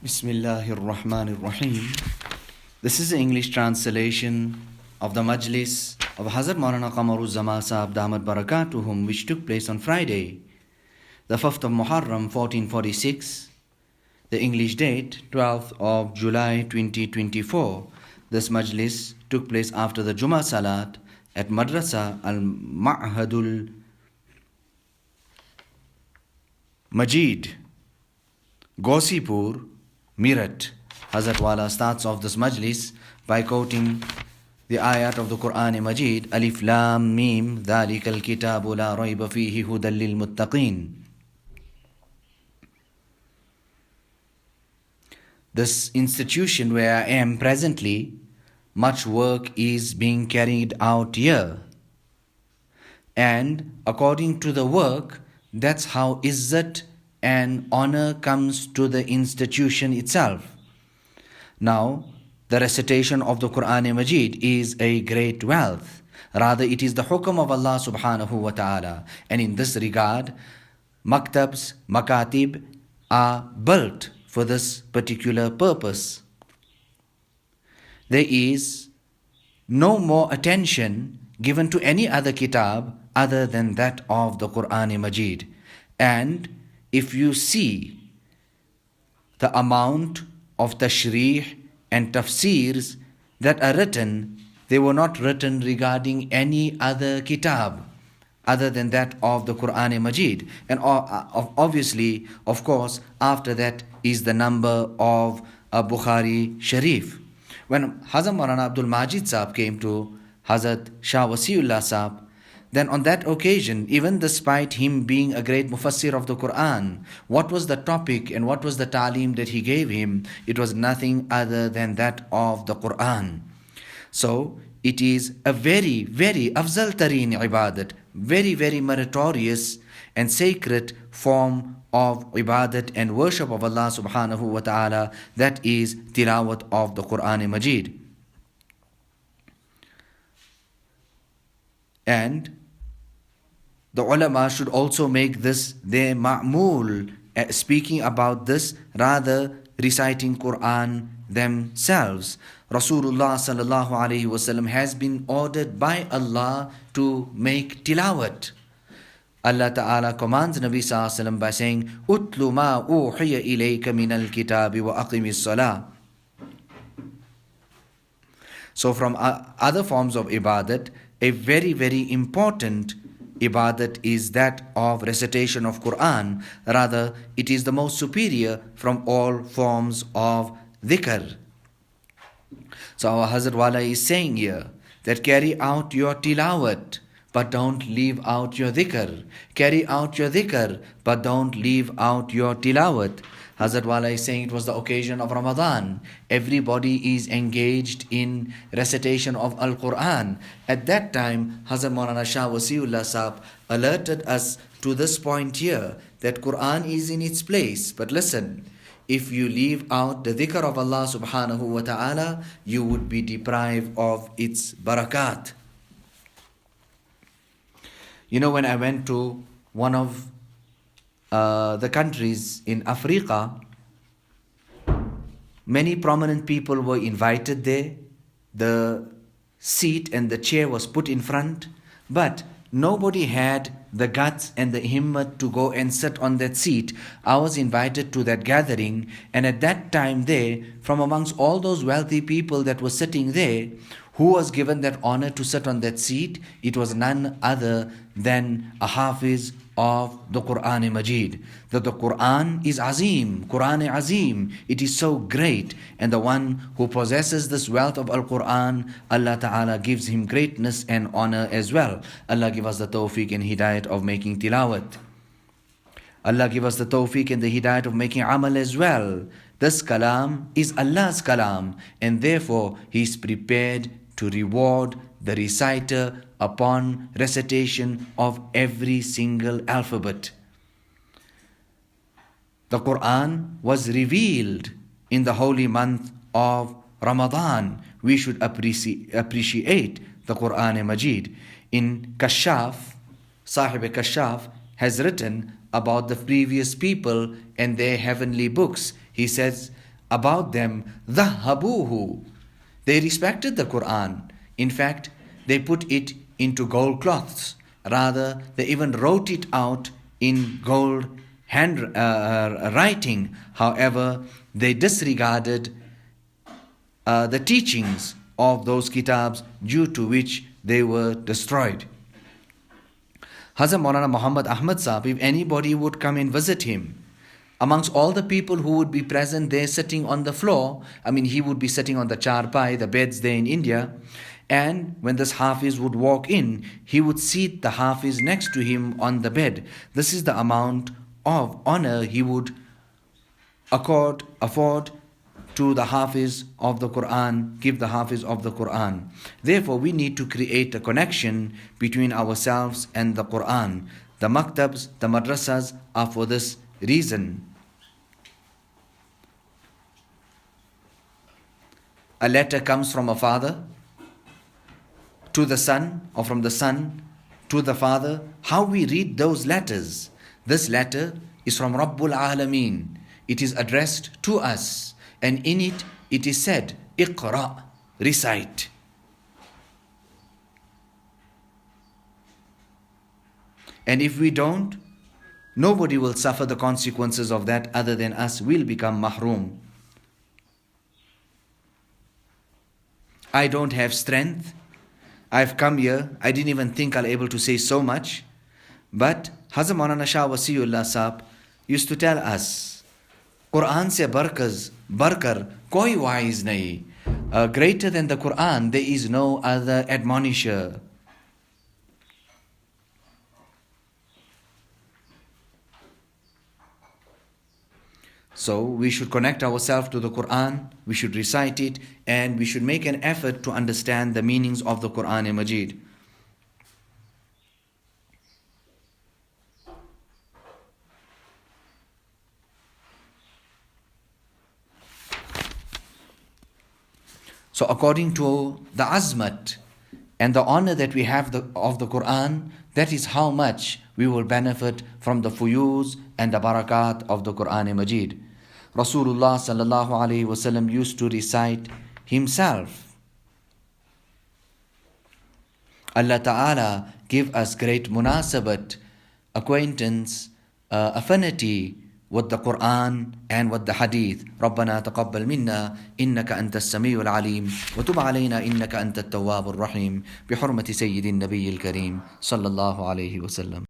Bismillahir Rahmanir Rahim. This is the English translation of the Majlis of Hazrath Maulana Damat Barakatuhum, which took place on Friday, the 5th of Muharram 1446, the English date 12th of July 2024. This Majlis took place after the Jumu'ah Salat at Madrasa Al-Ma'hadul Majid, Gosipur, Meerut. Hazrat Wala starts off this majlis by quoting the ayat of the Quran Majid, Alif Lam Mim, Dhalikal Kitabu La Rayba Fihi Hudal Lil Muttaqin. This institution where I am presently, much work is being carried out here. And according to the work, that's how izzat and honor comes to the institution itself. Now, the recitation of the Quran Majid is a great wealth. Rather, it is the hukam of Allah subhanahu wa ta'ala. And in this regard, maktabs, makatib are built for this particular purpose. There is no more attention given to any other kitab other than that of the Quran Majid. And if you see the amount of tashrih and tafsirs that are written, they were not written regarding any other kitab other than that of the Quran Majid. And obviously, of course, after that is the number of Bukhari Sharif. When Hazrat Maulana Abdul Majid Saheb came to Hazrat Shah Wasiullah Saheb, then on that occasion, even despite him being a great mufassir of the Quran, what was the topic and what was the ta'lim that he gave him? It was nothing other than that of the Quran. So, it is a very, very afzal tareen ibadat, very, very meritorious and sacred form of ibadat and worship of Allah subhanahu wa ta'ala, that is tilawat of the Quran Majid. And the ulama should also make this their ma'mul, speaking about this, rather reciting Quran themselves. Rasulullah sallallahu alaihi wasallam has been ordered by Allah to make tilawat. Allah Ta'ala commands Nabi sallallahu alaihi wasallam by saying, Utlu ma uhiya ilayka min al-kitabi wa aqimis salah. So from other forms of ibadat, a very, very important ibadat is that of recitation of Quran. Rather, it is the most superior from all forms of dhikr. So our Hazrat Wala is saying here that carry out your tilawat, but don't leave out your dhikr. Carry out your dhikr, but don't leave out your tilawat. Hazrat Wala is saying it was the occasion of Ramadan. Everybody is engaged in recitation of Al-Quran. At that time, Hazrat Maulana Shah Wasiullah Saheb alerted us to this point here, that Quran is in its place. But listen, if you leave out the dhikr of Allah subhanahu wa ta'ala, you would be deprived of its barakat. You know, when I went to one of the countries in Africa, many prominent people were invited there. The seat and the chair was put in front, but nobody had the guts and the himmat to go and sit on that seat. I was invited to that gathering, and at that time there, from amongst all those wealthy people that were sitting there, who was given that honor to sit on that seat? It was none other than a hafiz of the Quran Majid. That the Quran is azim, Quran azim, it is so great, and the one who possesses this wealth of Al-Quran, Allah Ta'ala gives him greatness and honor as well. Allah give us the tawfiq and hidayat of making tilawat. Allah give us the tawfiq and the hidayat of making amal as well. This kalam is Allah's kalam, and therefore He is prepared to reward the reciter upon recitation of every single alphabet. The Quran was revealed in the holy month of Ramadan. We should appreciate the Quran Majid. In Kashaf, Sahib Kashaf has written about the previous people and their heavenly books. He says, about them, dhahabuhu. They respected the Quran. In fact, they put it into gold cloths. Rather, they even wrote it out in gold writing. However, they disregarded the teachings of those kitabs, due to which they were destroyed. Hazrat Maulana Mohammadqamaruzzamansaheb, if anybody would come and visit him, amongst all the people who would be present there sitting on the floor, he would be sitting on the charpai, the beds there in India, and when this Hafiz would walk in, he would seat the Hafiz next to him on the bed. This is the amount of honor he would afford to the Hafiz of the Quran, give the Hafiz of the Quran. Therefore, we need to create a connection between ourselves and the Quran. The maktabs, the madrasas are for this reason. A letter comes from a father to the son, or from the son to the father. How we read those letters? This letter is from Rabbul Alameen. It is addressed to us, and in it, it is said, Iqra, recite. And if we don't, nobody will suffer the consequences of that other than us. We'll become mahroom. I don't have strength. I've come here. I didn't even think I'll be able to say so much. But Hazrat Maulana Shah Wasiullah Sahab used to tell us, Quran se barkar koi wise nahi. Greater than the Quran, there is no other admonisher. So we should connect ourselves to the Quran, we should recite it, and we should make an effort to understand the meanings of the Quran Majid. So according to the azmat and the honor that we have of the Quran, that is how much we will benefit from the fuyuz and the barakat of the Quran Majid. Rasulullah sallallahu alaihi wasallam used to recite himself. Allah Ta'ala give us great munasabat, acquaintance, affinity with the Quran and with the Hadith. ربنا تقبل منا إنك أنت السميع العليم وتب علينا إنك أنت التواب الرحيم بحرمة سيد النبي الكريم صلى الله عليه وسلم.